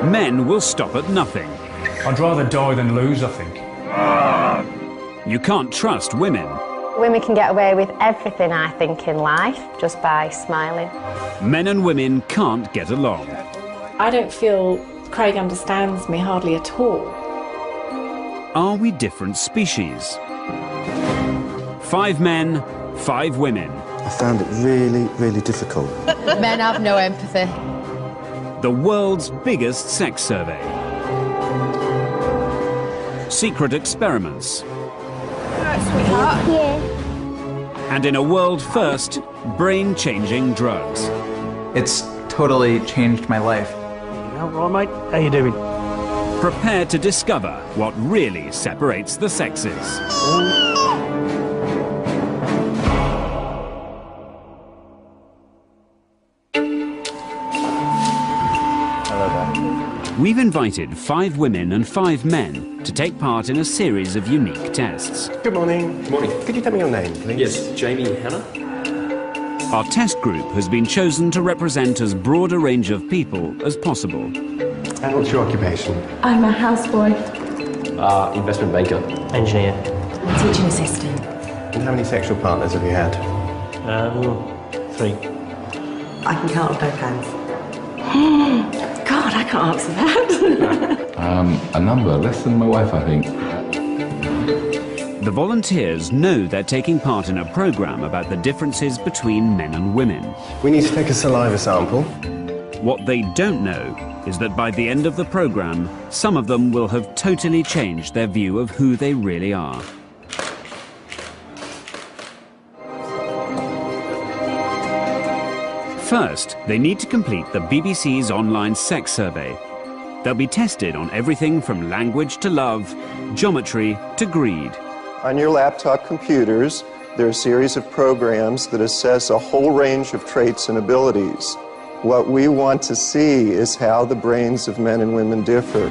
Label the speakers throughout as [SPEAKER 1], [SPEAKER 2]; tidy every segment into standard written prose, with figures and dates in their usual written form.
[SPEAKER 1] Men will stop at nothing.
[SPEAKER 2] I'd rather die than lose, I think.
[SPEAKER 1] You can't trust women.
[SPEAKER 3] Women can get away with everything, I think, in life, just by smiling.
[SPEAKER 1] Men and women can't get along.
[SPEAKER 4] I don't feel Craig understands me hardly at all.
[SPEAKER 1] Are we different species? 5 men, 5 women.
[SPEAKER 5] I found it really, really difficult.
[SPEAKER 6] Men have no empathy.
[SPEAKER 1] The world's biggest sex survey. Secret experiments.
[SPEAKER 6] Right, sweetheart.
[SPEAKER 3] Yeah.
[SPEAKER 1] And in a world first, brain-changing drugs.
[SPEAKER 7] It's totally changed my life.
[SPEAKER 8] All right, mate. How you doing?
[SPEAKER 1] Prepare to discover what really separates the sexes. We've invited 5 women and 5 men to take part in a series of unique tests.
[SPEAKER 9] Good morning. Good morning. Could you tell me your name, please?
[SPEAKER 10] Yes, Jamie Hannah.
[SPEAKER 1] Our test group has been chosen to represent as broad a range of people as possible.
[SPEAKER 9] And what's your occupation?
[SPEAKER 4] I'm a houseboy.
[SPEAKER 10] Investment banker.
[SPEAKER 8] Engineer.
[SPEAKER 4] Teaching assistant.
[SPEAKER 9] And how many sexual partners have you had?
[SPEAKER 8] 3.
[SPEAKER 11] I can count on both hands.
[SPEAKER 4] God, I can't answer that.
[SPEAKER 12] A number, less than my wife, I think.
[SPEAKER 1] The volunteers know they're taking part in a program about the differences between men and women.
[SPEAKER 9] We need to take a saliva sample.
[SPEAKER 1] What they don't know is that by the end of the program, some of them will have totally changed their view of who they really are. First, they need to complete the BBC's online sex survey. They'll be tested on everything from language to love, geometry to greed.
[SPEAKER 13] On your laptop computers, there are a series of programs that assess a whole range of traits and abilities. What we want to see is how the brains of men and women differ.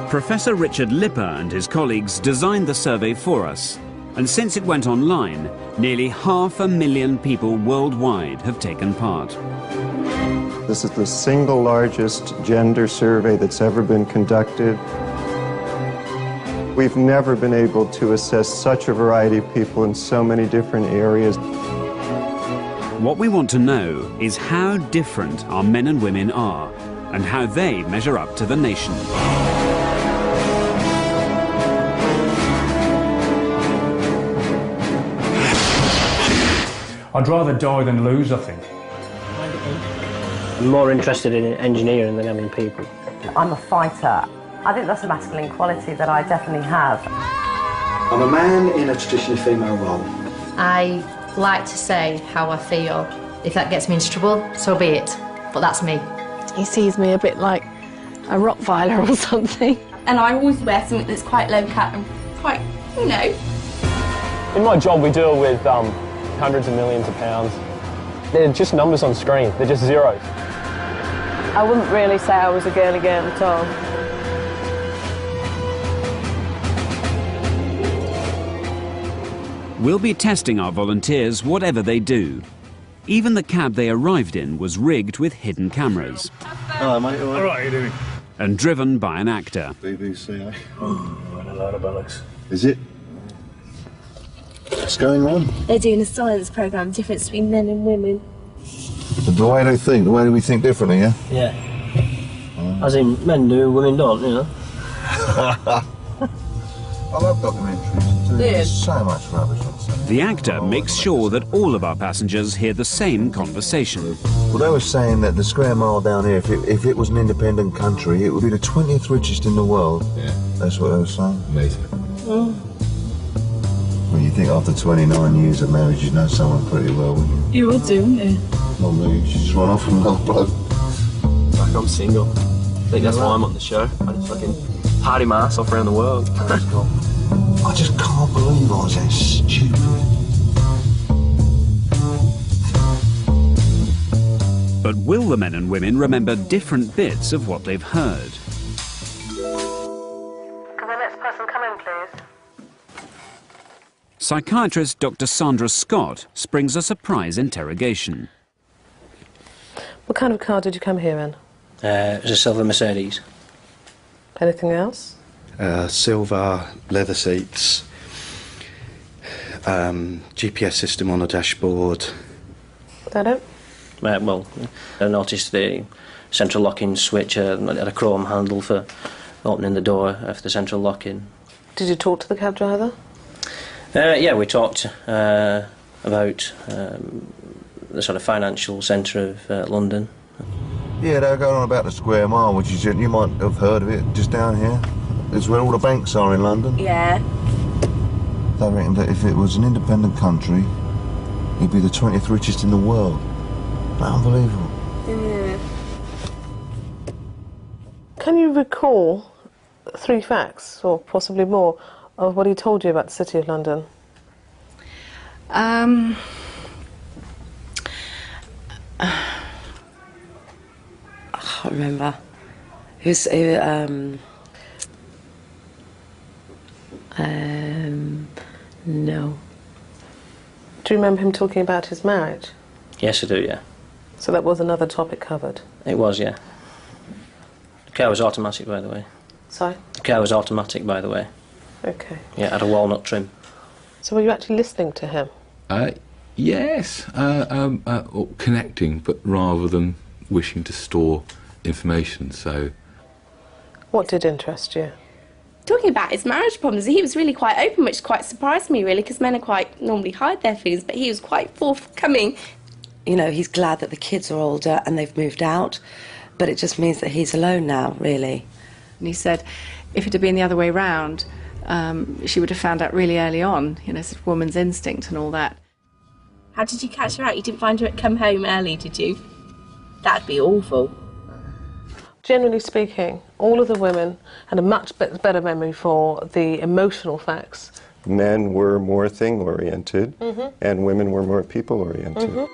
[SPEAKER 1] Professor Richard Lipper and his colleagues designed the survey for us. And since it went online, nearly 500,000 people worldwide have taken part.
[SPEAKER 13] This is the single largest gender survey that's ever been conducted. We've never been able to assess such a variety of people in so many different areas.
[SPEAKER 1] What we want to know is how different our men and women are, and how they measure up to the nation.
[SPEAKER 2] I'd rather die than lose, I think.
[SPEAKER 8] I'm more interested in engineering than I am in people.
[SPEAKER 11] I'm a fighter. I think that's a masculine quality that I definitely have.
[SPEAKER 5] I'm a man in a traditionally female role.
[SPEAKER 6] I like to say how I feel. If that gets me into trouble, so be it. But that's me.
[SPEAKER 4] He sees me a bit like a Rottweiler or something.
[SPEAKER 14] And I always wear something that's quite low cut and quite, you know.
[SPEAKER 10] In my job, we deal with hundreds of millions of pounds. They're just numbers on screen. They're just zeros.
[SPEAKER 4] I wouldn't really say I was a girly girl at all.
[SPEAKER 1] We'll be testing our volunteers whatever they do. Even the cab they arrived in was rigged with hidden cameras.
[SPEAKER 5] Hello, mate. All
[SPEAKER 2] All right, how you doing?
[SPEAKER 1] And driven by an actor.
[SPEAKER 5] BBC, eh?
[SPEAKER 8] Oh, a load of bollocks.
[SPEAKER 5] Is it? What's going on?
[SPEAKER 14] They're doing a science programme, difference between men and women.
[SPEAKER 5] The way they think, the way we think differently, yeah?
[SPEAKER 8] Yeah. As in, men do, women don't, you know.
[SPEAKER 5] I love documentaries. There's so much rubbish on set.
[SPEAKER 1] The actor makes sure that all of our passengers hear the same conversation.
[SPEAKER 5] Well, they were saying that the square mile down here, if it was an independent country, it would be the 20th richest in the world.
[SPEAKER 12] Yeah.
[SPEAKER 5] That's what they were saying.
[SPEAKER 12] Amazing.
[SPEAKER 5] Well, you think after 29 years of marriage, you know someone pretty well, wouldn't you?
[SPEAKER 4] You would do, wouldn't you?
[SPEAKER 5] Not me, you just run off from another bloke.
[SPEAKER 10] Like, I'm single. I think that's why I'm on the show. I just fucking party my ass off around the world.
[SPEAKER 5] I just can't believe I was that stupid.
[SPEAKER 1] But will the men and women remember different bits of what they've heard?
[SPEAKER 11] Can the next person come in, please?
[SPEAKER 1] Psychiatrist Dr. Sandra Scott springs a surprise interrogation.
[SPEAKER 11] What kind of car did you come here in?
[SPEAKER 8] It was a silver Mercedes.
[SPEAKER 11] Anything else?
[SPEAKER 9] Silver, leather seats, GPS system on the dashboard.
[SPEAKER 11] That it?
[SPEAKER 8] Well, I noticed the central locking switch had a chrome handle for opening the door of the central locking.
[SPEAKER 11] Did you talk to the cab driver?
[SPEAKER 8] Yeah, we talked about the sort of financial centre of London.
[SPEAKER 5] Yeah, they were going on about the Square Mile, which is, you might have heard of it, just down here. It's where all the banks are in London.
[SPEAKER 14] Yeah.
[SPEAKER 5] They reckon that if it was an independent country, it'd be the 20th richest in the world. Unbelievable.
[SPEAKER 14] Yeah.
[SPEAKER 11] Can you recall 3 facts, or possibly more, of what he told you about the City of London?
[SPEAKER 14] I can't remember. No.
[SPEAKER 11] Do you remember him talking about his marriage?
[SPEAKER 8] Yes, I do, yeah.
[SPEAKER 11] So that was another topic covered?
[SPEAKER 8] It was, yeah. The car was automatic, by the way.
[SPEAKER 11] Sorry?
[SPEAKER 8] The car was automatic, by the way.
[SPEAKER 11] Okay.
[SPEAKER 8] Yeah, it had a walnut trim.
[SPEAKER 11] So were you actually listening to him?
[SPEAKER 12] Yes, connecting, but rather than wishing to store information, so...
[SPEAKER 11] What did interest you?
[SPEAKER 14] Talking about his marriage problems, he was really quite open, which quite surprised me, really, because men are quite normally hide their feelings, but he was quite forthcoming.
[SPEAKER 15] You know, he's glad that the kids are older and they've moved out, but it just means that he's alone now, really.
[SPEAKER 16] And he said if it had been the other way round, she would have found out really early on, you know, it's a woman's instinct and all that.
[SPEAKER 14] How did you catch her out? You didn't find her come home early, did you? That'd be awful.
[SPEAKER 11] Generally speaking, all of the women had a much better memory for the emotional facts.
[SPEAKER 13] Men were more thing-oriented, and women were more people-oriented.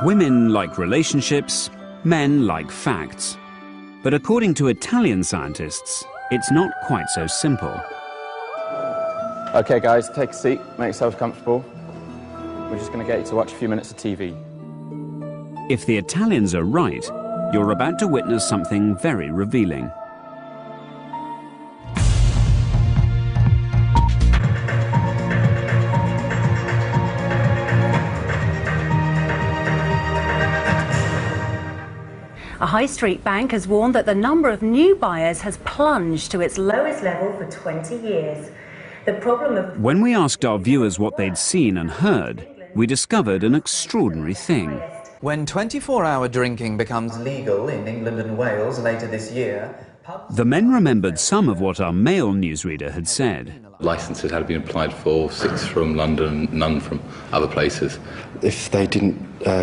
[SPEAKER 1] Women like relationships, men like facts. But according to Italian scientists, it's not quite so simple.
[SPEAKER 10] Okay, guys, take a seat, make yourselves comfortable. We're just going to get you to watch a few minutes of TV.
[SPEAKER 1] If the Italians are right, you're about to witness something very revealing.
[SPEAKER 17] A high street bank has warned that the number of new buyers has plunged to its lowest level for 20 years. The problem of...
[SPEAKER 1] When we asked our viewers what they'd seen and heard, we discovered an extraordinary thing.
[SPEAKER 7] When 24-hour drinking becomes legal in England and Wales later this year...
[SPEAKER 1] The men remembered some of what our male newsreader had said.
[SPEAKER 12] Licences had been applied for, 6 from London, none from other places.
[SPEAKER 9] If they didn't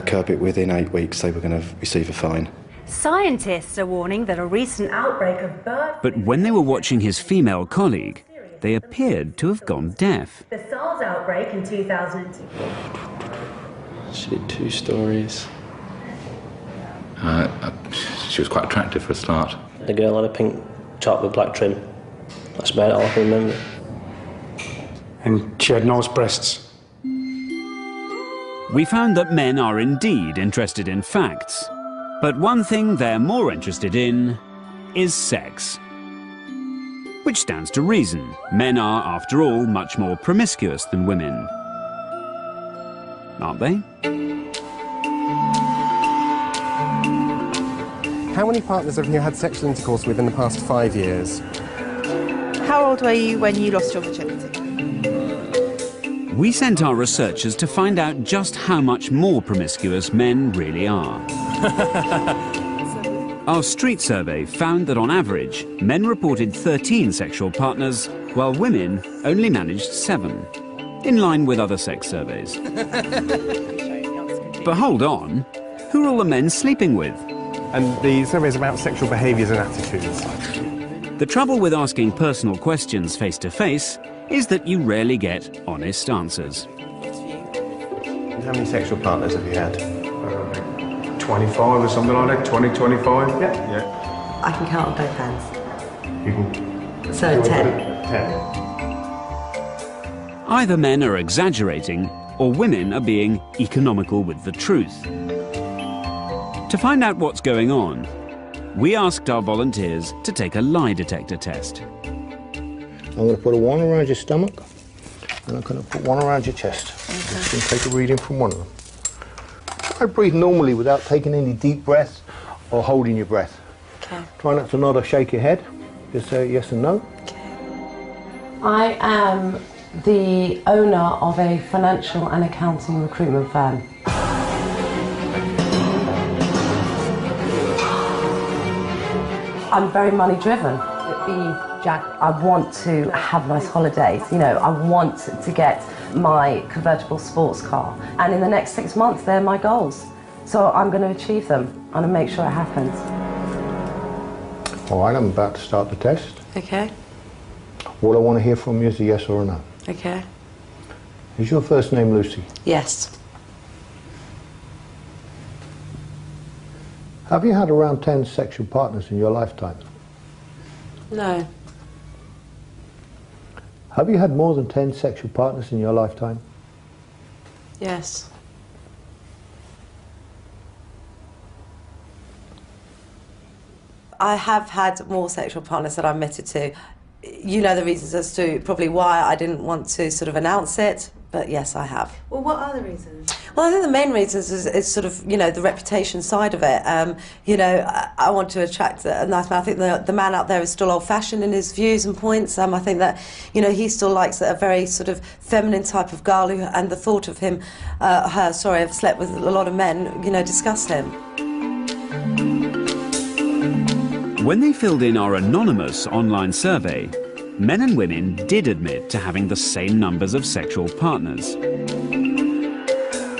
[SPEAKER 9] curb it within 8 weeks, they were going to receive a fine.
[SPEAKER 17] Scientists are warning that a recent outbreak of bird...
[SPEAKER 1] But when they were watching his female colleague, they appeared to have gone deaf.
[SPEAKER 17] The SARS outbreak in 2002...
[SPEAKER 10] She did 2 stories.
[SPEAKER 12] She was quite attractive for a start.
[SPEAKER 8] The girl had a pink top with black trim. That's about all I can remember.
[SPEAKER 2] And she had nice breasts.
[SPEAKER 1] We found that men are indeed interested in facts. But one thing they're more interested in is sex. Which stands to reason. Men are, after all, much more promiscuous than women. Aren't they?
[SPEAKER 9] How many partners have you had sexual intercourse with in the past 5 years?
[SPEAKER 18] How old were you when you lost your virginity?
[SPEAKER 1] We sent our researchers to find out just how much more promiscuous men really are. Our street survey found that on average, men reported 13 sexual partners, while women only managed 7, in line with other sex surveys. But hold on, who are all the men sleeping with?
[SPEAKER 9] And the survey is about sexual behaviours and attitudes.
[SPEAKER 1] The trouble with asking personal questions face to face is that you rarely get honest answers.
[SPEAKER 9] And how many sexual partners have you had?
[SPEAKER 2] 25 or something like that, 20, 25. Yeah.
[SPEAKER 15] I can count on both hands.
[SPEAKER 9] You can...
[SPEAKER 15] So 10.
[SPEAKER 9] 10.
[SPEAKER 1] Either men are exaggerating, or women are being economical with the truth. To find out what's going on, we asked our volunteers to take a lie detector test.
[SPEAKER 19] I'm going to put one around your stomach, and I'm going to put one around your chest. I'm just going to take a reading from one of them. Try to breathe normally without taking any deep breaths or holding your breath.
[SPEAKER 15] Okay.
[SPEAKER 19] Try not to nod or shake your head. Just say yes and no.
[SPEAKER 15] I am the owner of a financial and accounting recruitment firm. I'm very money driven. Jack, I want to have nice holidays, you know, I want to get my convertible sports car. And in the next 6 months, they're my goals. So I'm going to achieve them. I'm going to make sure it happens.
[SPEAKER 19] All right, I'm about to start the test.
[SPEAKER 15] Okay.
[SPEAKER 19] All I want to hear from you is a yes or a no.
[SPEAKER 15] Okay.
[SPEAKER 19] Is your first name Lucy?
[SPEAKER 15] Yes.
[SPEAKER 19] Have you had around 10 sexual partners in your lifetime?
[SPEAKER 15] No.
[SPEAKER 19] Have you had more than 10 sexual partners in your lifetime?
[SPEAKER 15] Yes. I have had more sexual partners than I admitted to. You know the reasons as to probably why I didn't want to sort of announce it, but yes, I have.
[SPEAKER 18] Well, what are the reasons?
[SPEAKER 15] Well, I think the main reasons is sort of, you know, the reputation side of it. You know, I want to attract a nice man. I think the man out there is still old-fashioned in his views and points. I think that, you know, he still likes a very sort of feminine type of girl who, and the thought of him, I've slept with a lot of men, you know, disgust him.
[SPEAKER 1] When they filled in our anonymous online survey, men and women did admit to having the same numbers of sexual partners.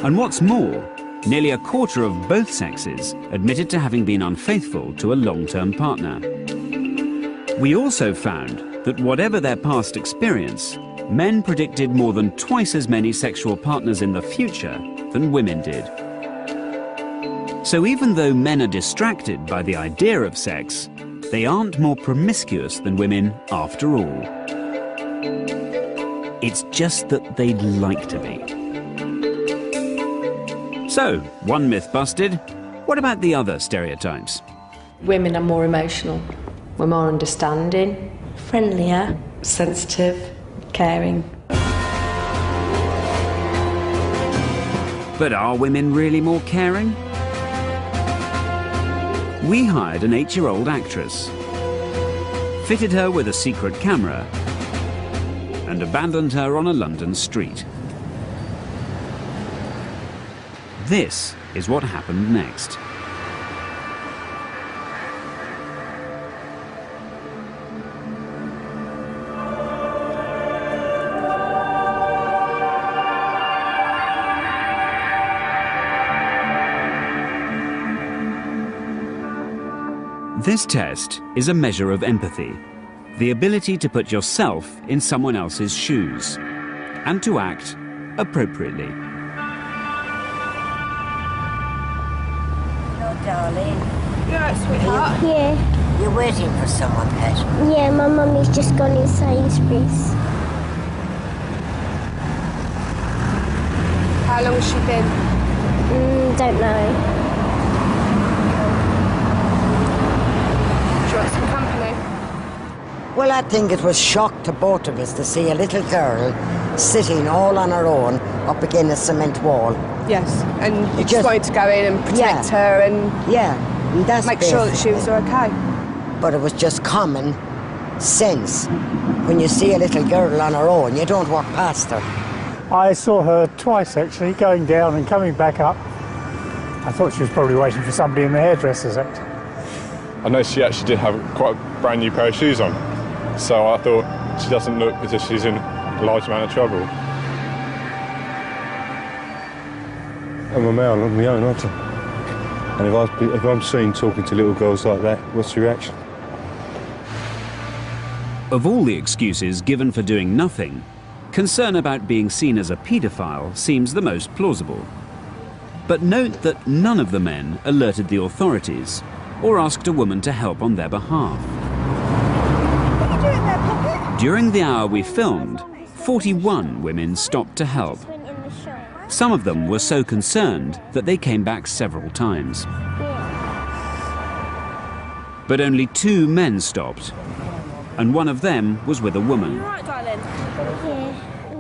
[SPEAKER 1] And what's more, nearly a quarter of both sexes admitted to having been unfaithful to a long-term partner. We also found that whatever their past experience, men predicted more than twice as many sexual partners in the future than women did. So even though men are distracted by the idea of sex, they aren't more promiscuous than women after all. It's just that they'd like to be. So, one myth busted. What about the other stereotypes?
[SPEAKER 4] Women are more emotional.
[SPEAKER 3] We're more understanding.
[SPEAKER 14] Friendlier.
[SPEAKER 15] Sensitive.
[SPEAKER 3] Caring.
[SPEAKER 1] But are women really more caring? We hired an 8-year-old actress, fitted her with a secret camera, and abandoned her on a London street. This is what happened next. This test is a measure of empathy, the ability to put yourself in someone else's shoes and to act appropriately.
[SPEAKER 20] Hello, darling.
[SPEAKER 11] You alright, sweetheart?
[SPEAKER 20] Yeah. You're waiting for someone, Pet?
[SPEAKER 21] Yeah, my mummy's just gone in Sainsbury's.
[SPEAKER 11] How long has she been?
[SPEAKER 21] Don't know.
[SPEAKER 11] Do you want some company?
[SPEAKER 20] Well, I think it was shock to both of us to see a little girl sitting all on her own up against a cement wall.
[SPEAKER 11] Yes, and you just wanted to go in and protect her and
[SPEAKER 20] that's
[SPEAKER 11] make sure that she was okay.
[SPEAKER 20] But it was just common sense. When you see a little girl on her own, you don't walk past her.
[SPEAKER 22] I saw her twice, actually, going down and coming back up. I thought she was probably waiting for somebody in the hairdresser's act.
[SPEAKER 10] I know she actually did have quite a brand new pair of shoes on, so I thought she doesn't look as if she's in a large amount of trouble.
[SPEAKER 23] I'm a male on my own, aren't I? And if I'm seen talking to little girls like that, what's the reaction?
[SPEAKER 1] Of all the excuses given for doing nothing, concern about being seen as a paedophile seems the most plausible. But note that none of the men alerted the authorities or asked a woman to help on their behalf. During the hour we filmed, 41 women stopped to help.
[SPEAKER 21] Went in the shop.
[SPEAKER 1] Some of them were so concerned that they came back several times. But only 2 men stopped, and one of them was with a woman.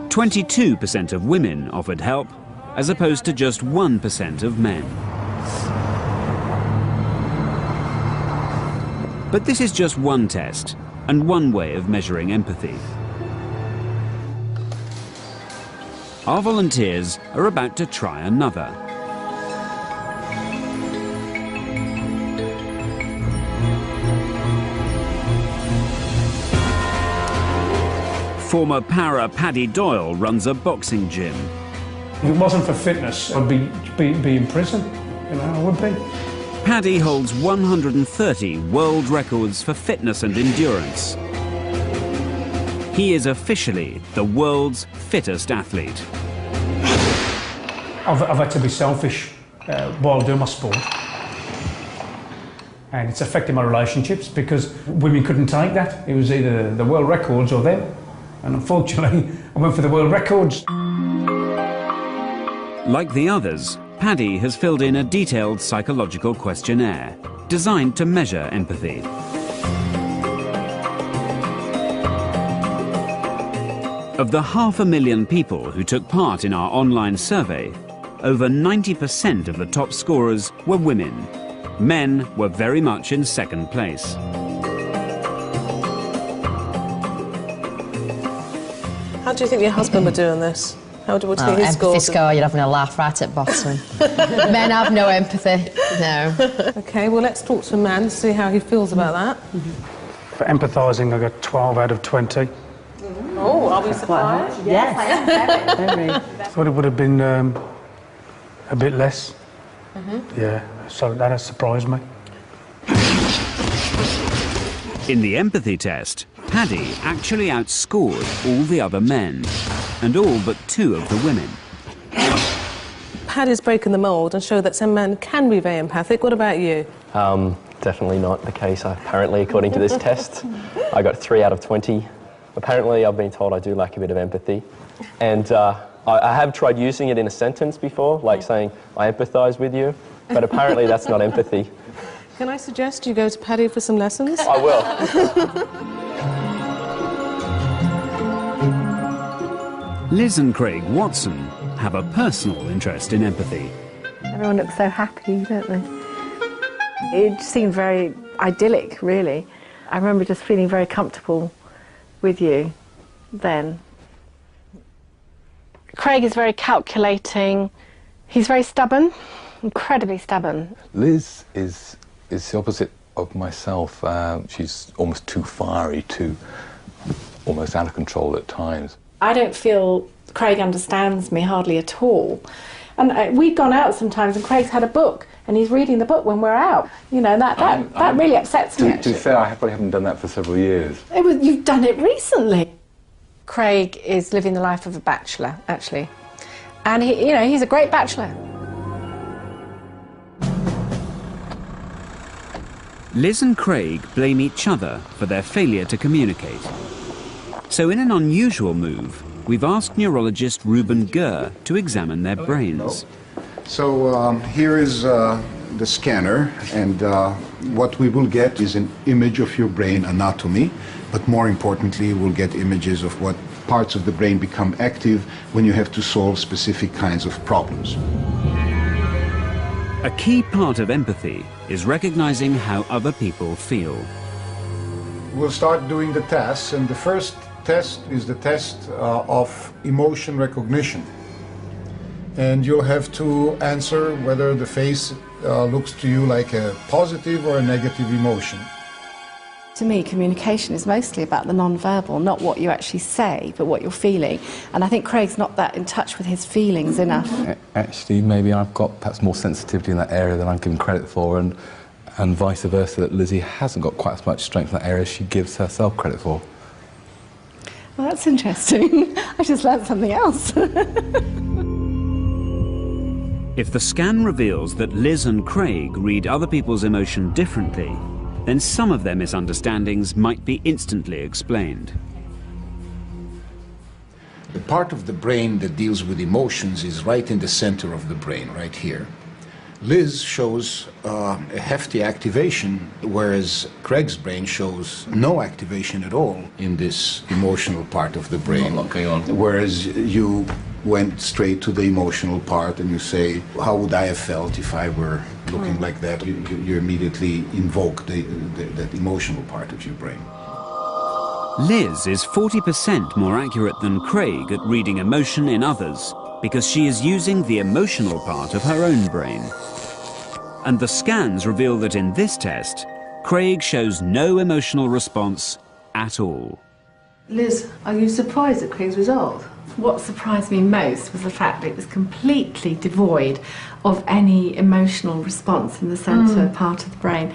[SPEAKER 1] 22% of women offered help, as opposed to just 1% of men. But this is just one test, and one way of measuring empathy. Our volunteers are about to try another. Former para Paddy Doyle runs a boxing gym.
[SPEAKER 5] If it wasn't for fitness, I'd be in prison. You know, I would be.
[SPEAKER 1] Paddy holds 130 world records for fitness and endurance. He is officially the world's fittest athlete.
[SPEAKER 5] I've had to be selfish while doing my sport. And it's affected my relationships because women couldn't take that. It was either the world records or them. And unfortunately, I went for the world records.
[SPEAKER 1] Like the others, Paddy has filled in a detailed psychological questionnaire designed to measure empathy. Of the 500,000 people who took part in our online survey, over 90% of the top scorers were women. Men were very much in second place.
[SPEAKER 11] How do you think your husband would do on this? How do you think his
[SPEAKER 6] empathy
[SPEAKER 11] scores?
[SPEAKER 6] score, you're having a laugh right at bottom. Men have no empathy, no.
[SPEAKER 11] OK, well, let's talk to a man, see how he feels about that.
[SPEAKER 5] For empathising, I got 12 out of 20.
[SPEAKER 11] Oh, are we surprised?
[SPEAKER 6] Yes, I am very.
[SPEAKER 5] Thought it would have been a bit less. Yeah, so that has surprised me.
[SPEAKER 1] In the empathy test, Paddy actually outscored all the other men, and all but 2 of the women.
[SPEAKER 11] Paddy's breaking the mould and showed that some men can be very empathic. What about you?
[SPEAKER 16] Definitely not the case, apparently, according to this test. I got 3 out of 20. Apparently, I've been told I do lack a bit of empathy. And I have tried using it in a sentence before, like saying, I empathise with you, but apparently that's not empathy.
[SPEAKER 11] Can I suggest you go to Paddy for some lessons?
[SPEAKER 16] I will.
[SPEAKER 1] Liz and Craig Watson have a personal interest in empathy.
[SPEAKER 4] Everyone looks so happy, don't they? It seemed very idyllic, really. I remember just feeling very comfortable with you then. Craig is very calculating. He's very stubborn, incredibly stubborn.
[SPEAKER 12] Liz is the opposite of myself. She's almost too fiery, too almost out of control at times.
[SPEAKER 4] I don't feel Craig understands me hardly at all. And we've gone out sometimes and Craig's had a book and he's reading the book when we're out. You know, that really upsets me,
[SPEAKER 12] To be fair, I probably haven't done that for several years.
[SPEAKER 4] You've done it recently. Craig is living the life of a bachelor, actually. And he's a great bachelor.
[SPEAKER 1] Liz and Craig blame each other for their failure to communicate. So in an unusual move, we've asked neurologist Ruben Gurr to examine their brains.
[SPEAKER 24] So here is the scanner, and what we will get is an image of your brain anatomy, but more importantly, we'll get images of what parts of the brain become active when you have to solve specific kinds of problems.
[SPEAKER 1] A key part of empathy is recognizing how other people feel.
[SPEAKER 24] We'll start doing the tests, and the first test is the test of emotion recognition. And you'll have to answer whether the face looks to you like a positive or a negative emotion.
[SPEAKER 25] To me, communication is mostly about the non-verbal, not what you actually say, but what you're feeling. And I think Craig's not that in touch with his feelings enough.
[SPEAKER 12] Actually, maybe I've got perhaps more sensitivity in that area than I'm given credit for, and vice versa, that Lizzie hasn't got quite as much strength in that area as she gives herself credit for.
[SPEAKER 25] Well, that's interesting. I just learnt something else.
[SPEAKER 1] If the scan reveals that Liz and Craig read other people's emotion differently, then some of their misunderstandings might be instantly explained.
[SPEAKER 24] The part of the brain that deals with emotions is right in the center of the brain, right here. Liz shows a hefty activation, whereas Craig's brain shows no activation at all in this emotional part of the brain.
[SPEAKER 12] Not going on.
[SPEAKER 24] Whereas you went straight to the emotional part and you say, how would I have felt if I were looking like that? You immediately invoke that emotional part of your brain.
[SPEAKER 1] Liz is 40% more accurate than Craig at reading emotion in others because she is using the emotional part of her own brain. And the scans reveal that in this test, Craig shows no emotional response at all.
[SPEAKER 11] Liz, are you surprised at Craig's result?
[SPEAKER 4] What surprised me most was the fact that it was completely devoid of any emotional response in the centre part of the brain.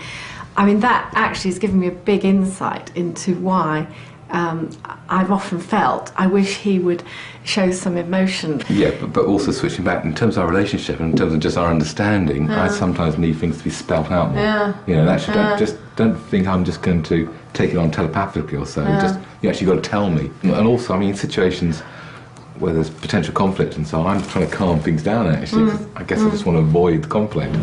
[SPEAKER 4] I mean, that actually has given me a big insight into why I've often felt I wish he would show some emotion.
[SPEAKER 12] Yeah, but also switching back, in terms of our relationship and in terms of just our understanding, I sometimes need things to be spelt out more.
[SPEAKER 11] Yeah.
[SPEAKER 12] You know, actually don't think I'm just going to take it on telepathically or so. Just, you actually got to tell me. And also, I mean, in situations where there's potential conflict and so on, I'm trying to calm things down actually. 'Cause I guess I just want to avoid conflict.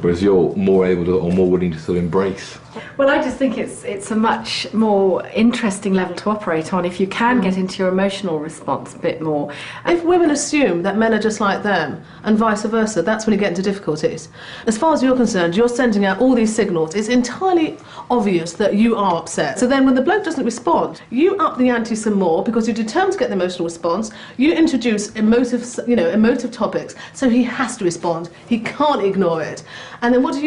[SPEAKER 12] Whereas you're more able to, or more willing to sort of embrace.
[SPEAKER 4] Well, I just think it's a much more interesting level to operate on if you can get into your emotional response a bit more.
[SPEAKER 11] If women assume that men are just like them, and vice versa, that's when you get into difficulties. As far as you're concerned, you're sending out all these signals. It's entirely obvious that you are upset. So then when the bloke doesn't respond, you up the ante some more because you're determined to get the emotional response. You introduce emotive topics, so he has to respond. He can't ignore it. And then what do?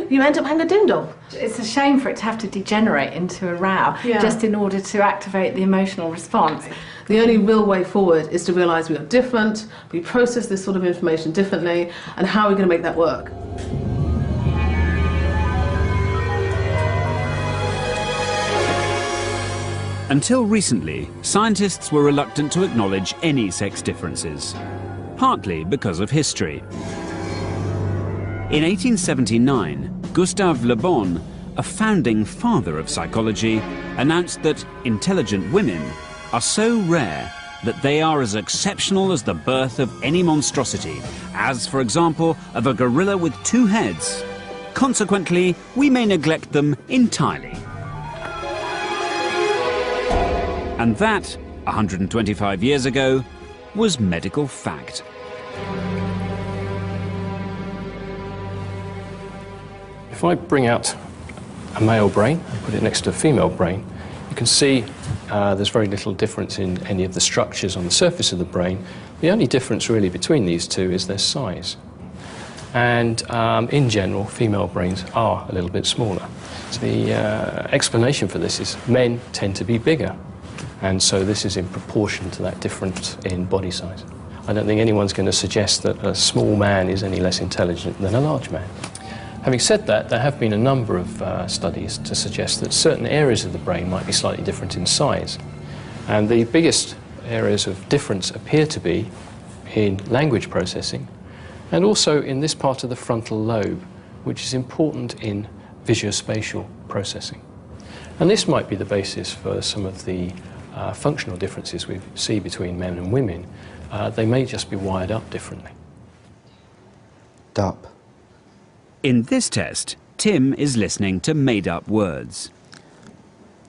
[SPEAKER 11] You end up hanging a ding-dong.
[SPEAKER 4] It's a shame for it to have to degenerate into a row just in order to activate the emotional response.
[SPEAKER 11] The only real way forward is to realise we are different, we process this sort of information differently, and how are we going to make that work?
[SPEAKER 1] Until recently, scientists were reluctant to acknowledge any sex differences, partly because of history. In 1879, Gustave Le Bon, a founding father of psychology, announced that intelligent women are so rare that they are as exceptional as the birth of any monstrosity, as, for example, of a gorilla with 2 heads. Consequently, we may neglect them entirely. And that, 125 years ago, was medical fact.
[SPEAKER 2] If I bring out a male brain and put it next to a female brain, you can see there's very little difference in any of the structures on the surface of the brain. The only difference really between these two is their size. And in general, female brains are a little bit smaller. So the explanation for this is men tend to be bigger. And so this is in proportion to that difference in body size. I don't think anyone's going to suggest that a small man is any less intelligent than a large man. Having said that, there have been a number of studies to suggest that certain areas of the brain might be slightly different in size. And the biggest areas of difference appear to be in language processing and also in this part of the frontal lobe, which is important in visuospatial processing. And this might be the basis for some of the functional differences we see between men and women. They may just be wired up differently.
[SPEAKER 9] Dup.
[SPEAKER 1] In this test, Tim is listening to made-up words.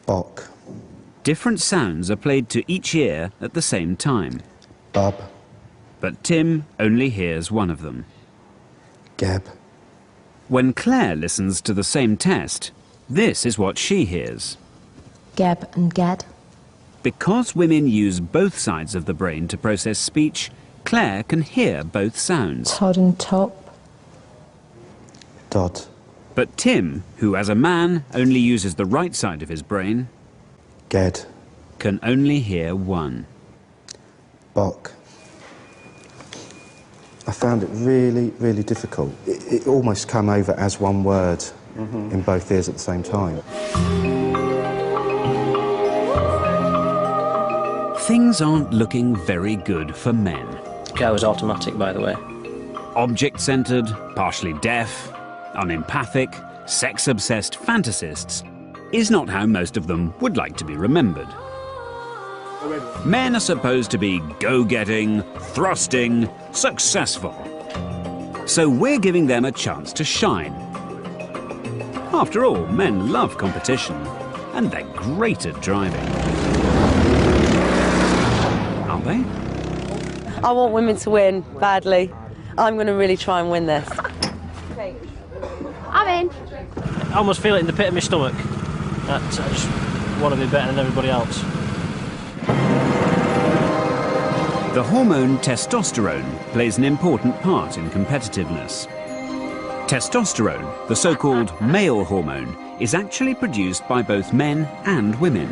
[SPEAKER 9] Bok.
[SPEAKER 1] Different sounds are played to each ear at the same time.
[SPEAKER 9] Bub.
[SPEAKER 1] But Tim only hears one of them.
[SPEAKER 9] Geb.
[SPEAKER 1] When Claire listens to the same test, this is what she hears.
[SPEAKER 6] Geb and Gad.
[SPEAKER 1] Because women use both sides of the brain to process speech, Claire can hear both sounds.
[SPEAKER 6] Todd and Top.
[SPEAKER 9] Dodd.
[SPEAKER 1] But Tim, who as a man only uses the right side of his brain,
[SPEAKER 9] Ged.
[SPEAKER 1] can only hear one.
[SPEAKER 9] Bok. I found it really, really difficult. It almost came over as one word in both ears at the same time.
[SPEAKER 1] Things aren't looking very good for men.
[SPEAKER 7] That was automatic, by the way.
[SPEAKER 1] Object-centred, partially deaf, unempathic, sex-obsessed fantasists is not how most of them would like to be remembered. Men are supposed to be go-getting, thrusting, successful. So we're giving them a chance to shine. After all, men love competition, and they're great at driving. Aren't they?
[SPEAKER 15] I want women to win badly. I'm going to really try and win this.
[SPEAKER 21] I'm in.
[SPEAKER 7] I almost feel it in the pit of my stomach. That I just want to be better than everybody else.
[SPEAKER 1] The hormone testosterone plays an important part in competitiveness. Testosterone, the so-called male hormone, is actually produced by both men and women.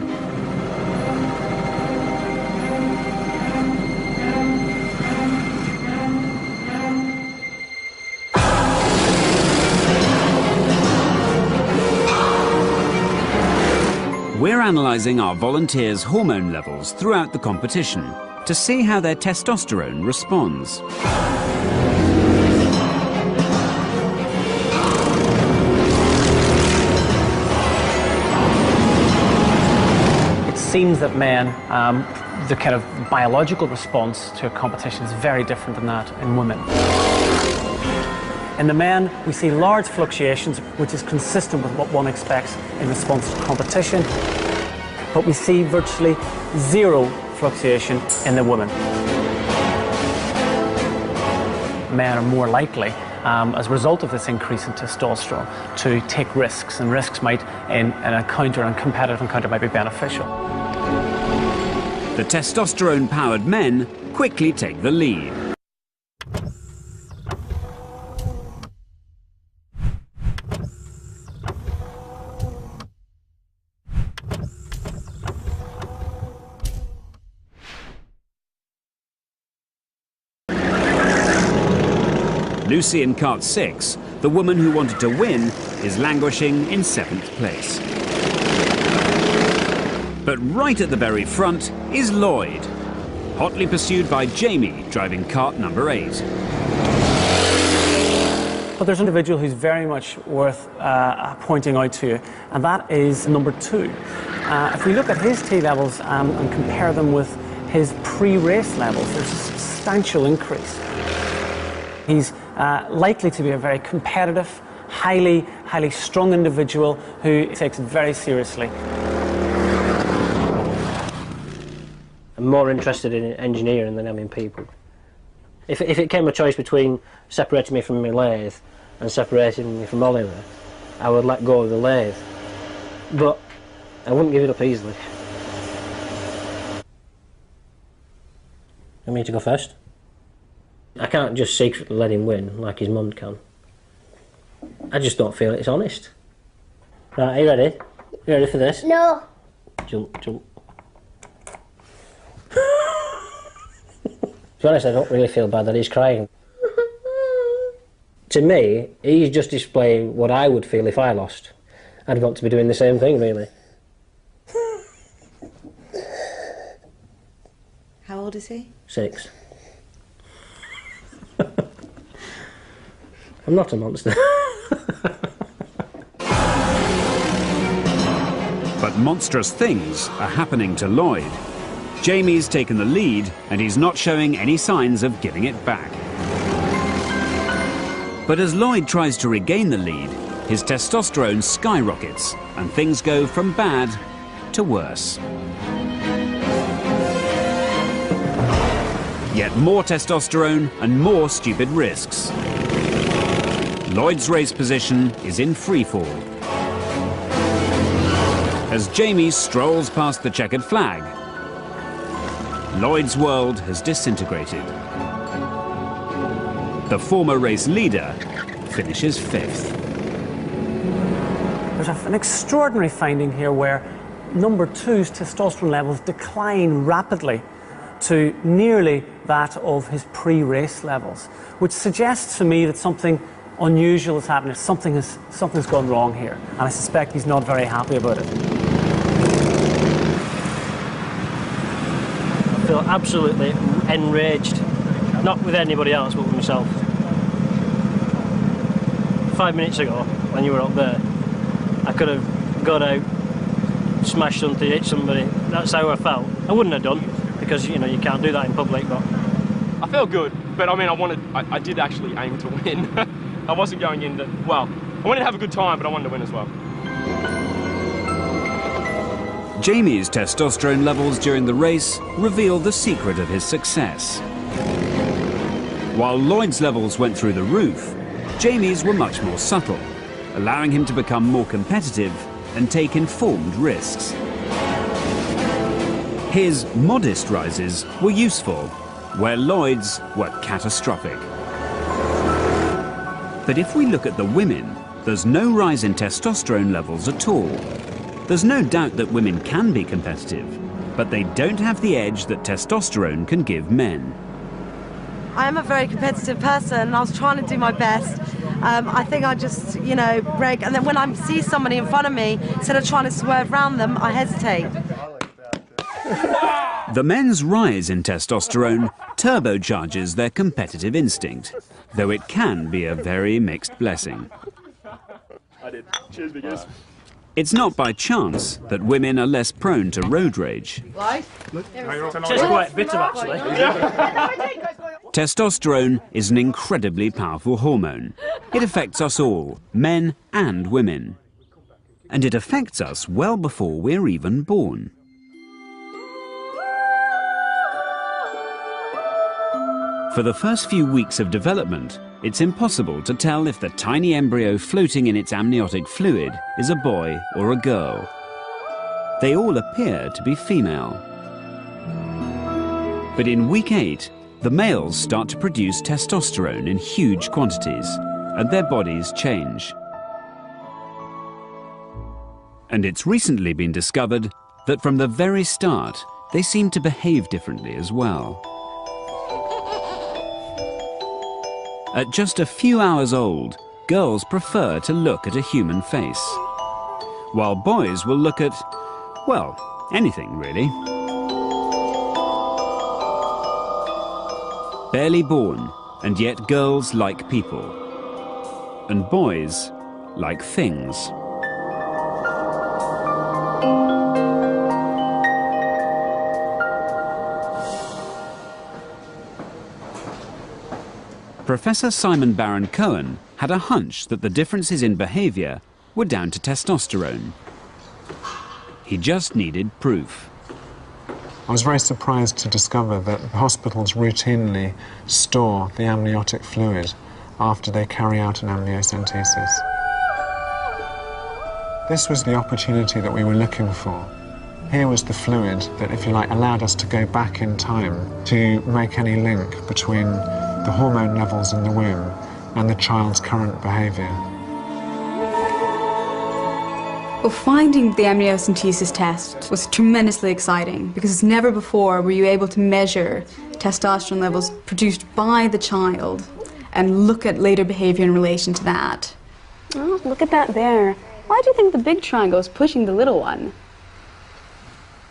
[SPEAKER 1] We're analysing our volunteers' hormone levels throughout the competition to see how their testosterone responds.
[SPEAKER 8] It seems that men, the kind of biological response to a competition is very different than that in women. In the men, we see large fluctuations, which is consistent with what one expects in response to competition, but we see virtually zero fluctuation in the women. Men are more likely, as a result of this increase in testosterone, to take risks, and risks might, in an encounter, a competitive encounter, might be beneficial.
[SPEAKER 1] The testosterone-powered men quickly take the lead. Lucy in cart 6, the woman who wanted to win, is languishing in 7th place. But right at the very front is Lloyd, hotly pursued by Jamie, driving cart number 8.
[SPEAKER 8] But there's an individual who's very much worth pointing out to you, and that is number 2. If we look at his T levels and compare them with his pre-race levels, there's a substantial increase. He's likely to be a very competitive, highly strung individual who takes it very seriously.
[SPEAKER 7] I'm more interested in engineering than I am in people. If it came a choice between separating me from my lathe and separating me from Oliver, I would let go of the lathe. But I wouldn't give it up easily. Want me to go first? I can't just secretly let him win like his mum can. I just don't feel it's honest. Right, are you ready? You ready for this?
[SPEAKER 21] No.
[SPEAKER 7] Jump, jump. To be honest, I don't really feel bad that he's crying. To me, he's just displaying what I would feel if I lost. I'd want to be doing the same thing, really.
[SPEAKER 15] How old is he?
[SPEAKER 7] 6. I'm not a monster.
[SPEAKER 1] But monstrous things are happening to Lloyd. Jamie's taken the lead, and he's not showing any signs of giving it back. But as Lloyd tries to regain the lead, his testosterone skyrockets, and things go from bad to worse. Yet more testosterone and more stupid risks. Lloyd's race position is in freefall. As Jamie strolls past the checkered flag, Lloyd's world has disintegrated. The former race leader finishes 5th.
[SPEAKER 8] There's an extraordinary finding here where number 2's testosterone levels decline rapidly to nearly that of his pre-race levels, which suggests to me that something unusual is happening. Something's gone wrong here, and I suspect he's not very happy about it.
[SPEAKER 7] I feel absolutely enraged, not with anybody else but with myself. 5 minutes ago, when you were up there, I could have gone out, smashed something, hit somebody. That's how I felt. I wouldn't have done, because you know you can't do that in public. But
[SPEAKER 13] I felt good, but I mean, I did actually aim to win. I wasn't going in to, well, I wanted to have a good time, but I wanted to win as well.
[SPEAKER 1] Jamie's testosterone levels during the race revealed the secret of his success. While Lloyd's levels went through the roof, Jamie's were much more subtle, allowing him to become more competitive and take informed risks. His modest rises were useful, where Lloyd's were catastrophic. But if we look at the women, there's no rise in testosterone levels at all. There's no doubt that women can be competitive, but they don't have the edge that testosterone can give men.
[SPEAKER 15] I am a very competitive person. I was trying to do my best. I think I just, you know, break. And then when I see somebody in front of me, instead of trying to swerve around them, I hesitate.
[SPEAKER 1] The men's rise in testosterone turbocharges their competitive instinct, though it can be a very mixed blessing.
[SPEAKER 13] I did. Cheers, biggest.
[SPEAKER 1] It's not by chance that women are less prone to road rage.
[SPEAKER 7] Tastes quite bitter, actually.
[SPEAKER 1] Testosterone is an incredibly powerful hormone. It affects us all, men and women. And it affects us well before we're even born. For the first few weeks of development, it's impossible to tell if the tiny embryo floating in its amniotic fluid is a boy or a girl. They all appear to be female. But in week 8, the males start to produce testosterone in huge quantities, and their bodies change. And it's recently been discovered that from the very start, they seem to behave differently as well. At just a few hours old, girls prefer to look at a human face, while boys will look at, well, anything really. Barely born, and yet girls like people, and boys like things. Professor Simon Baron-Cohen had a hunch that the differences in behaviour were down to testosterone. He just needed proof.
[SPEAKER 14] I was very surprised to discover that hospitals routinely store the amniotic fluid after they carry out an amniocentesis. This was the opportunity that we were looking for. Here was the fluid that, if you like, allowed us to go back in time to make any link between the hormone levels in the womb and the child's current behaviour.
[SPEAKER 17] Well, finding the amniocentesis test was tremendously exciting because never before were you able to measure testosterone levels produced by the child and look at later behaviour in relation to that.
[SPEAKER 18] Oh, look at that there. Why do you think the big triangle is pushing the little one?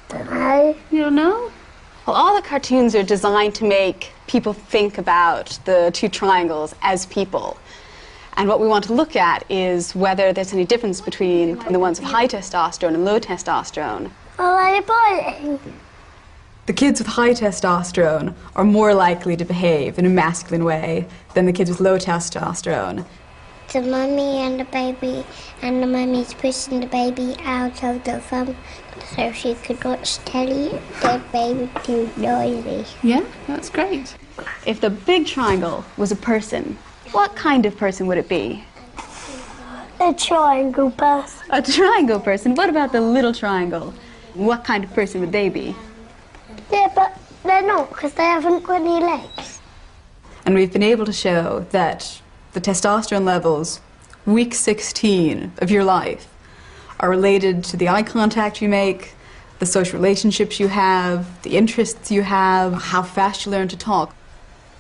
[SPEAKER 21] Dunno.
[SPEAKER 18] You don't know? Well, all the cartoons are designed to make people think about the two triangles as people. And what we want to look at is whether there's any difference between the ones with high testosterone and low testosterone.
[SPEAKER 21] Are they biting?
[SPEAKER 17] The kids with high testosterone are more likely to behave in a masculine way than the kids with low testosterone.
[SPEAKER 21] The mummy and the baby, and the mummy's pushing the baby out of the thumb so she could watch telly. The baby too noisy.
[SPEAKER 18] Yeah, that's great. If the big triangle was a person, what kind of person would it be?
[SPEAKER 21] A triangle person.
[SPEAKER 18] A triangle person? What about the little triangle? What kind of person would they be?
[SPEAKER 21] Yeah, but they're not, because they haven't got any legs.
[SPEAKER 17] And we've been able to show that the testosterone levels, week 16 of your life, are related to the eye contact you make, the social relationships you have, the interests you have, how fast you learn to talk.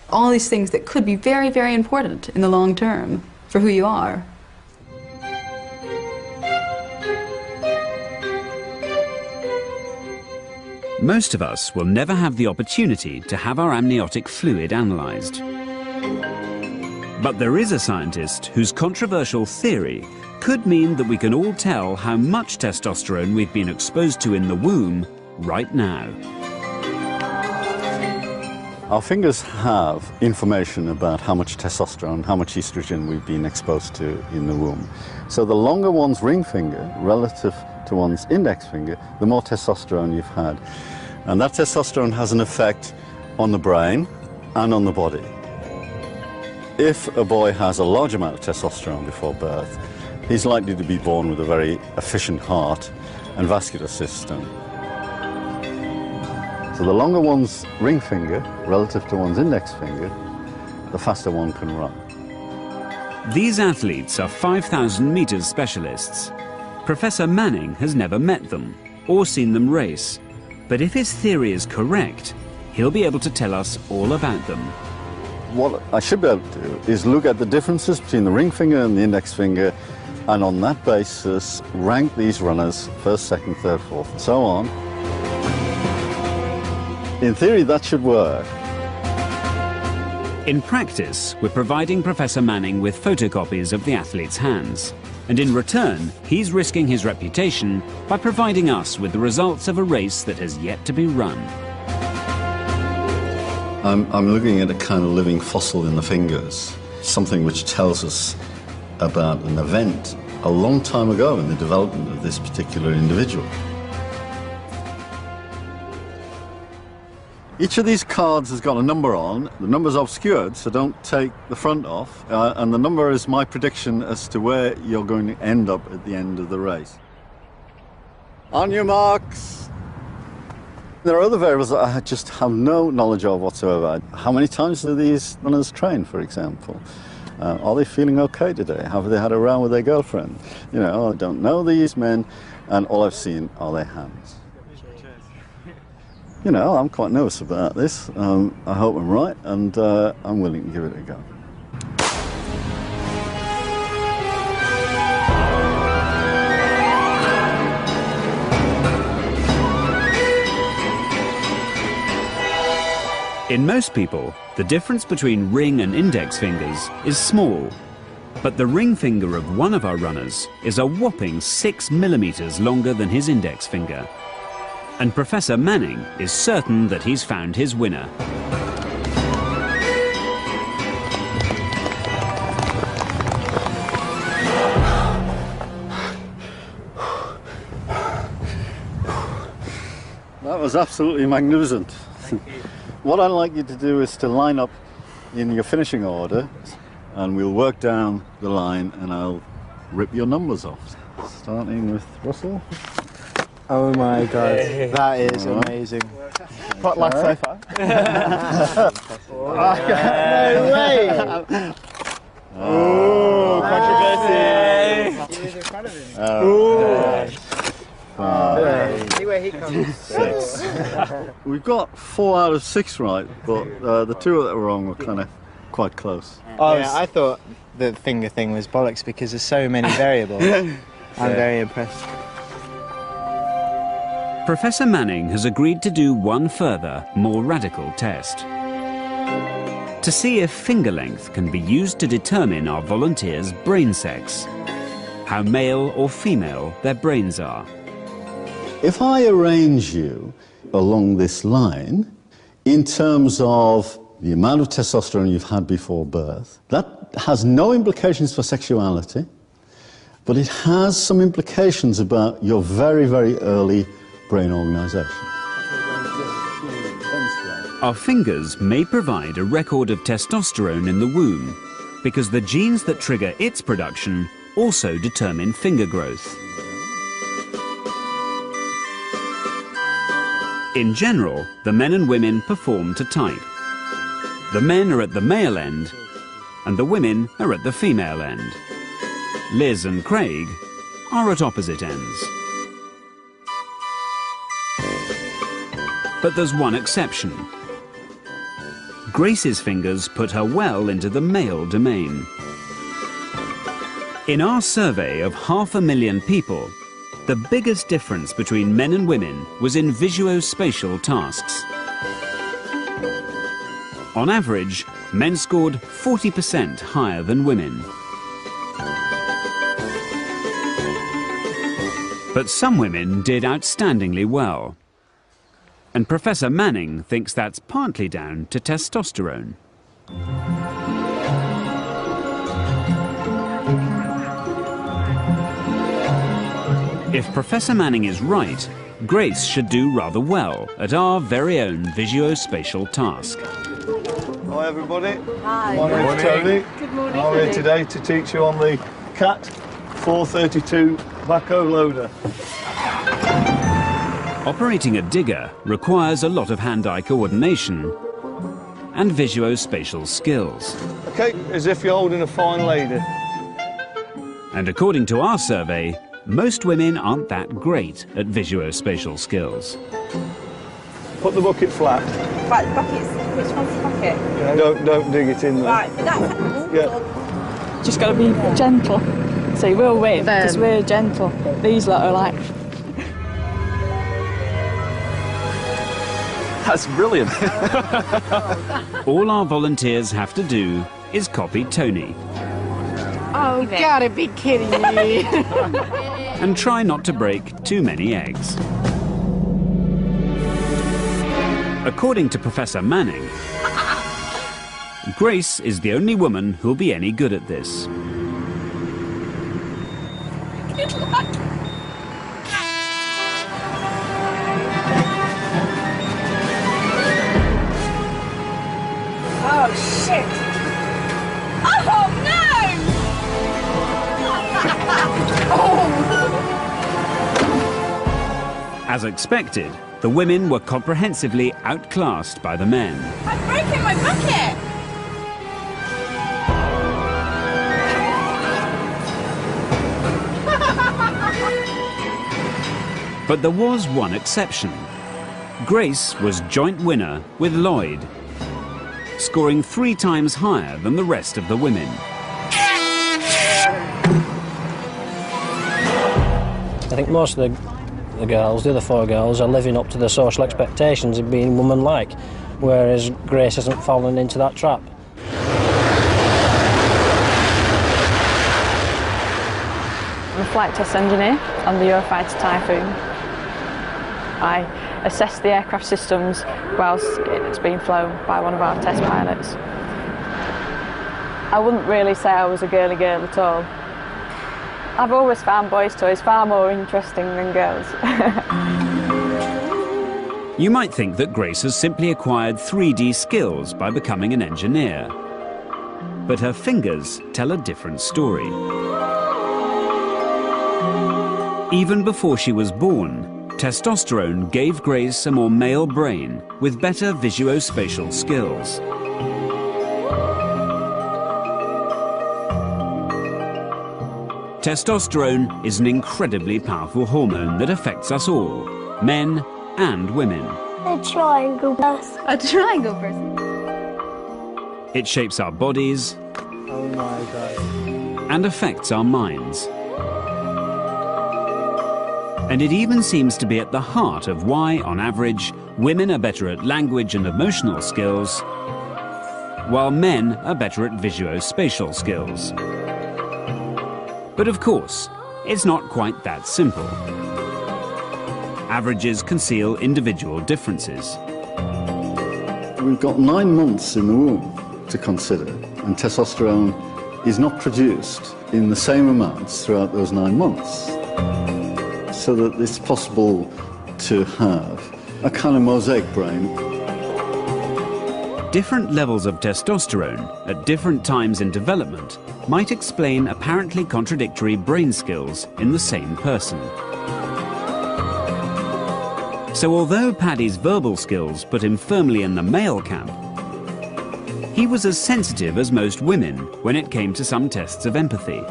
[SPEAKER 17] All these things that could be very, very important in the long term for who you are.
[SPEAKER 1] Most of us will never have the opportunity to have our amniotic fluid analysed. But there is a scientist whose controversial theory could mean that we can all tell how much testosterone we've been exposed to in the womb right now.
[SPEAKER 3] Our fingers have information about how much testosterone, how much estrogen we've been exposed to in the womb. So the longer one's ring finger relative to one's index finger, the more testosterone you've had. And that testosterone has an effect on the brain and on the body. If a boy has a large amount of testosterone before birth, he's likely to be born with a very efficient heart and vascular system. So the longer one's ring finger relative to one's index finger, the faster one can run.
[SPEAKER 1] These athletes are 5,000 metres specialists. Professor Manning has never met them or seen them race. But if his theory is correct, he'll be able to tell us all about them.
[SPEAKER 3] What I should be able to do is look at the differences between the ring finger and the index finger, and on that basis rank these runners first, second, third, fourth, and so on. In theory, that should work.
[SPEAKER 1] In practice, we're providing Professor Manning with photocopies of the athlete's hands. And in return, he's risking his reputation by providing us with the results of a race that has yet to be run.
[SPEAKER 3] I'm looking at a kind of living fossil in the fingers, something which tells us about an event a long time ago in the development of this particular individual. Each of these cards has got a number on. The number's obscured, so don't take the front off. And the number is my prediction as to where you're going to end up at the end of the race. On your marks. There are other variables that I just have no knowledge of whatsoever. How many times do these runners train, for example? Are they feeling okay today? Have they had a row with their girlfriend? You know, I don't know these men, and all I've seen are their hands. You know, I'm quite nervous about this. I hope I'm right, and I'm willing to give it a go.
[SPEAKER 1] In most people, the difference between ring and index fingers is small. But the ring finger of one of our runners is a whopping 6 millimeters longer than his index finger. And Professor Manning is certain that he's found his winner.
[SPEAKER 3] That was absolutely magnificent. What I'd like you to do is to line up in your finishing order, and we'll work down the line and I'll rip your numbers off. Starting with Russell.
[SPEAKER 10] Oh my God, that is amazing. What luck so far? No way! Oh, controversy! He was in front of him. See where he comes.
[SPEAKER 3] 6. We've got 4 out of 6 right, but the 2 that were wrong were kind of quite close.
[SPEAKER 10] Yeah, I thought the finger thing was bollocks because there's so many variables. I'm very impressed.
[SPEAKER 1] Professor Manning has agreed to do one further, more radical test. To see if finger length can be used to determine our volunteers' brain sex. How male or female their brains are.
[SPEAKER 3] If I arrange you along this line, in terms of the amount of testosterone you've had before birth, that has no implications for sexuality, but it has some implications about your very, very early brain organisation.
[SPEAKER 1] Our fingers may provide a record of testosterone in the womb, because the genes that trigger its production also determine finger growth. In general, the men and women perform to type. The men are at the male end, and the women are at the female end. Liz and Craig are at opposite ends. But there's one exception. Grace's fingers put her well into the male domain. In our survey of 500,000 people, the biggest difference between men and women was in visuospatial tasks. On average, men scored 40% higher than women. But some women did outstandingly well. And Professor Manning thinks that's partly down to testosterone. If Professor Manning is right, Grace should do rather well at our very own visuospatial task.
[SPEAKER 3] Hi everybody.
[SPEAKER 5] Hi.
[SPEAKER 3] My name's Tony.
[SPEAKER 5] Good morning.
[SPEAKER 3] I'm here today to teach you on the CAT 432 backhoe loader.
[SPEAKER 1] Operating a digger requires a lot of hand-eye coordination and visuospatial skills.
[SPEAKER 3] Okay, as if you're holding a fine lady.
[SPEAKER 1] And according to our survey, most women aren't that great at visuospatial skills.
[SPEAKER 3] Put the bucket flat.
[SPEAKER 5] Right, the bucket's, which one's the bucket?
[SPEAKER 3] Yeah. Don't dig it in there.
[SPEAKER 5] Right, that's...
[SPEAKER 3] Yeah.
[SPEAKER 19] Just got to be gentle. So you will win, because we're gentle. These lot are like...
[SPEAKER 13] That's brilliant.
[SPEAKER 1] All our volunteers have to do is copy Tony
[SPEAKER 19] Oh, gotta be kidding me.
[SPEAKER 1] and try not to break too many eggs. According to Professor Manning, Grace is the only woman who'll be any good at this.
[SPEAKER 5] Oh, shit! Oh, no!
[SPEAKER 1] As expected, the women were comprehensively outclassed by the men.
[SPEAKER 5] I've broken my bucket!
[SPEAKER 1] But there was one exception. Grace was joint winner with Lloyd, scoring 3 times higher than the rest of the women.
[SPEAKER 7] I think most of the girls, the other 4 girls, are living up to the social expectations of being woman-like, whereas Grace hasn't fallen into that trap.
[SPEAKER 19] I'm a flight test engineer on the Eurofighter Typhoon. I assess the aircraft systems whilst it's being flown by one of our test pilots. I wouldn't really say I was a girly girl at all. I've always found boys' toys far more interesting than girls.
[SPEAKER 1] You might think that Grace has simply acquired 3D skills by becoming an engineer. But her fingers tell a different story. Even before she was born, testosterone gave Grace a more male brain with better visuospatial skills. Testosterone is an incredibly powerful hormone that affects us all, men and women.
[SPEAKER 21] A triangle person.
[SPEAKER 19] A triangle person.
[SPEAKER 1] It shapes our bodies
[SPEAKER 10] Oh my God.
[SPEAKER 1] and affects our minds. And it even seems to be at the heart of why, on average, women are better at language and emotional skills, while men are better at visuospatial skills. But of course, it's not quite that simple. Averages conceal individual differences.
[SPEAKER 3] We've got 9 months in the womb to consider, and testosterone is not produced in the same amounts throughout those 9 months. So that it's possible to have a kind of mosaic brain.
[SPEAKER 1] Different levels of testosterone at different times in development might explain apparently contradictory brain skills in the same person. So although Paddy's verbal skills put him firmly in the male camp, he was as sensitive as most women when it came to some tests of empathy.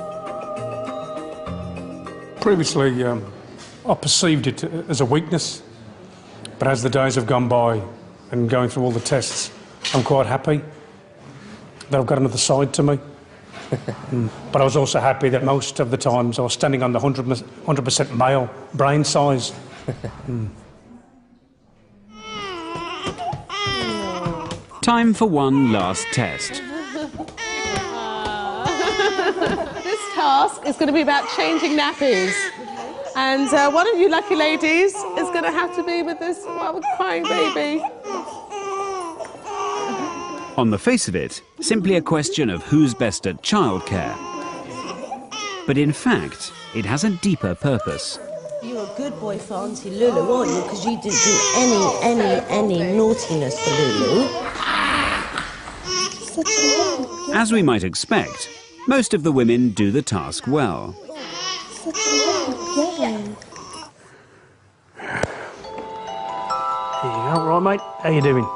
[SPEAKER 20] Previously, I perceived it as a weakness, but as the days have gone by and going through all the tests, I'm quite happy that I've got another side to me. But I was also happy that most of the times I was standing on the 100% male brain size.
[SPEAKER 1] Time for one last test.
[SPEAKER 11] This task is going to be about changing nappies. And one of you lucky ladies is going to have to be with this crying baby.
[SPEAKER 1] On the face of it, simply a question of who's best at childcare. But in fact, it has a deeper purpose.
[SPEAKER 16] You're a good boy for Auntie Lulu, aren't you? Because you didn't do any naughtiness for Lulu.
[SPEAKER 1] As we might expect, most of the women do the task well.
[SPEAKER 16] Such a lovely girl.
[SPEAKER 7] There you go, right mate, how you doing?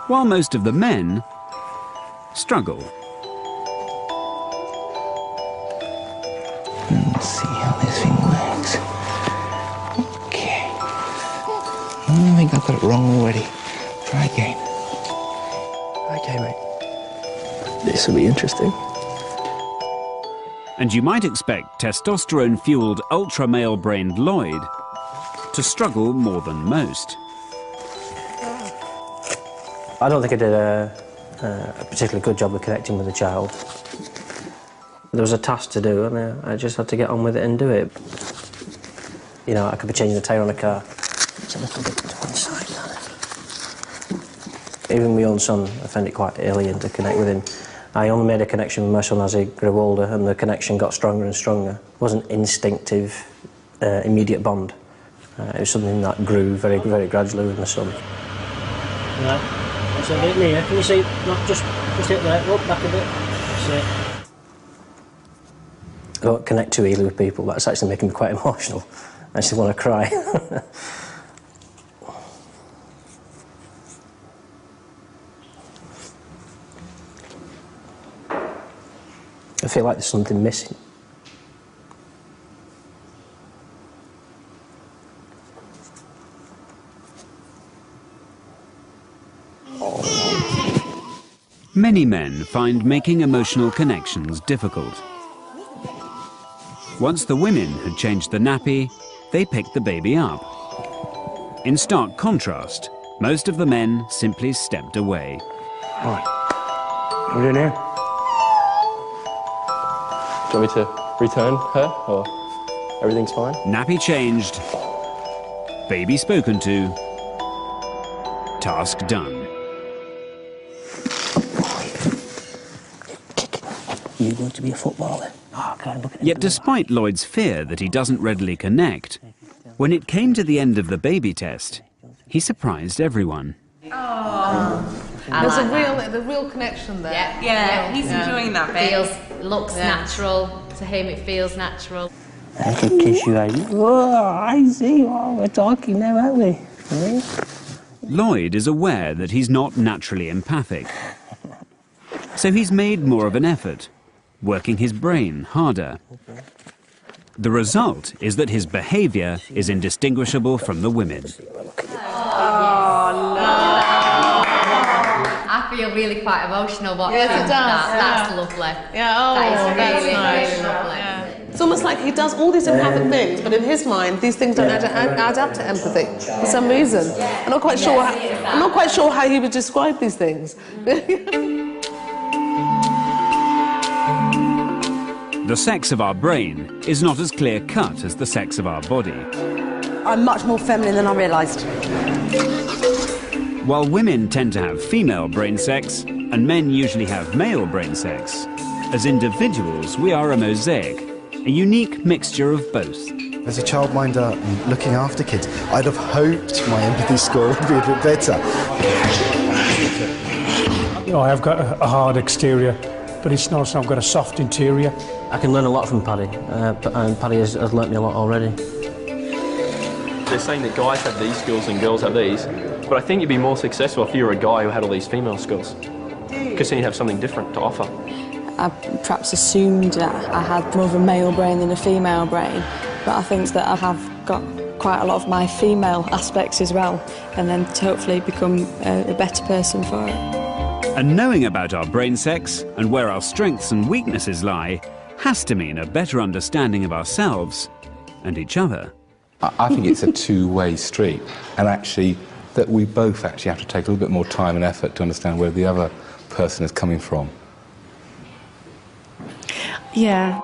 [SPEAKER 1] While most of the men struggle.
[SPEAKER 22] Let's see how this thing works. Okay. I think I've got it wrong already. Try again.
[SPEAKER 7] Okay, mate. This will be interesting.
[SPEAKER 1] And you might expect testosterone-fueled ultra-male-brained Lloyd to struggle more than most.
[SPEAKER 7] I don't think I did a particularly good job of connecting with the child. There was a task to do, and I just had to get on with it and do it. You know, I could be changing the tyre on a car. It's a little bit to one side now. Even my own son, I found it quite alien to connect with him. I only made a connection with my son as he grew older, and the connection got stronger and stronger. It wasn't instinctive, immediate bond. It was something that grew very, very gradually with my son. Right. So a bit near. Can you see? Not just hit there. Up back a bit. That's it. I don't connect too easily with people. That's actually making me quite emotional. I actually want to cry. I feel like there's something missing.
[SPEAKER 1] Many men find making emotional connections difficult. Once the women had changed the nappy, they picked the baby up. In stark contrast, most of the men simply stepped away.
[SPEAKER 2] Right. What are we doing here? Do you want me to return her, or everything's fine?
[SPEAKER 1] Nappy changed, baby spoken to, task done.
[SPEAKER 22] You're going to be a footballer. Oh, God, look at
[SPEAKER 1] Yet despite Lloyd's fear that he doesn't readily connect, when it came to the end of the baby test, he surprised everyone.
[SPEAKER 11] Oh. There's a real connection there.
[SPEAKER 23] Yeah, he's enjoying that bit.
[SPEAKER 24] Looks natural. To him, it feels natural.
[SPEAKER 22] I could kiss you. Oh, I see. Oh, we're talking now, aren't we?
[SPEAKER 1] Lloyd is aware that he's not naturally empathic. So he's made more of an effort, working his brain harder. The result is that his behaviour is indistinguishable from the women.
[SPEAKER 24] Oh, no. I feel really quite emotional watching that. That's lovely.
[SPEAKER 11] Yeah, oh,
[SPEAKER 24] that is really,
[SPEAKER 11] nice.
[SPEAKER 24] really lovely.
[SPEAKER 11] Yeah. It's almost like he does all these empathic things, but in his mind, these things don't add up to empathy for some reason. I'm not quite sure how he would describe these things.
[SPEAKER 1] The sex of our brain is not as clear-cut as the sex of our body.
[SPEAKER 15] I'm much more feminine than I realised.
[SPEAKER 1] While women tend to have female brain sex, and men usually have male brain sex, as individuals we are a mosaic, a unique mixture of both.
[SPEAKER 9] As a childminder and looking after kids, I'd have hoped my empathy score would be a bit better.
[SPEAKER 20] You know, I have got a hard exterior, but it's not, so I've got a soft interior.
[SPEAKER 7] I can learn a lot from Paddy, and Paddy has learnt me a lot already.
[SPEAKER 13] They're saying that guys have these skills and girls have these, but I think you'd be more successful if you were a guy who had all these female skills, because then you'd have something different to offer.
[SPEAKER 19] I perhaps assumed that I had more of a male brain than a female brain, but I think that I have got quite a lot of my female aspects as well, and then to hopefully become a better person for it.
[SPEAKER 1] And knowing about our brain sex and where our strengths and weaknesses lie has to mean a better understanding of ourselves and each other.
[SPEAKER 12] I think it's a two-way street, and actually that we both actually have to take a little bit more time and effort to understand where the other person is coming from.
[SPEAKER 4] Yeah.